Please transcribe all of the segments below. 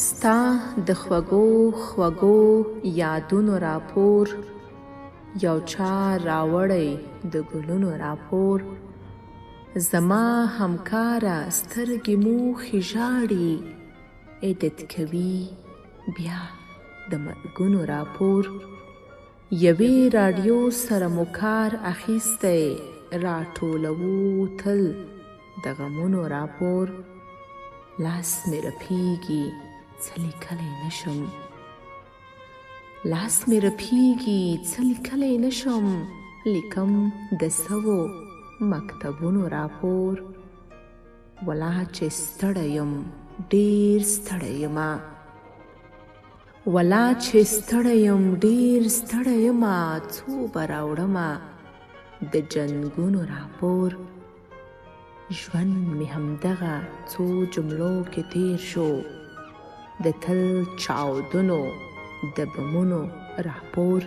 ستا د خوږو خوږو یادونو راپور، یو چا راوړی د ګلونو راپور. زما همکاره سترګې موښي ژاړي، ایډیټ کوي بیا د مرګونو راپور. یوې راډیو سره مو کار اخیستی، راټولوو تل د غمونو راپور. لاس مې رپیږي څه لیکلی نشم، لاس مې رپیږي څه لیکلی نشم، لیکم د سوو مکتبونو راپور. ولا چې ستړی یم ډېر ستړی یمه، ولا چې ستړی یم ډېر ستړی یمه، څو به راوړمه د جنګونو راپور. ژوند مې همدغه څو جملو کې تیر شو، د تل چاودنو د بمونو راپور.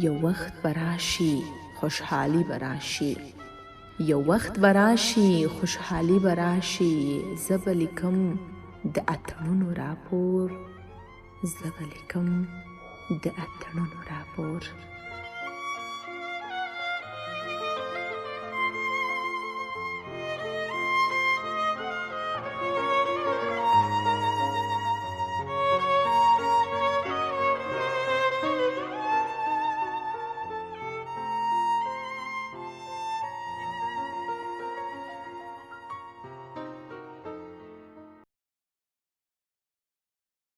یو وخت به راشي خوشحالي به راشي، یو وخت به راشي خوشحالي به راشي، زه به لیکم د اتڼونو راپور، زه به لیکم د اتڼونو راپور.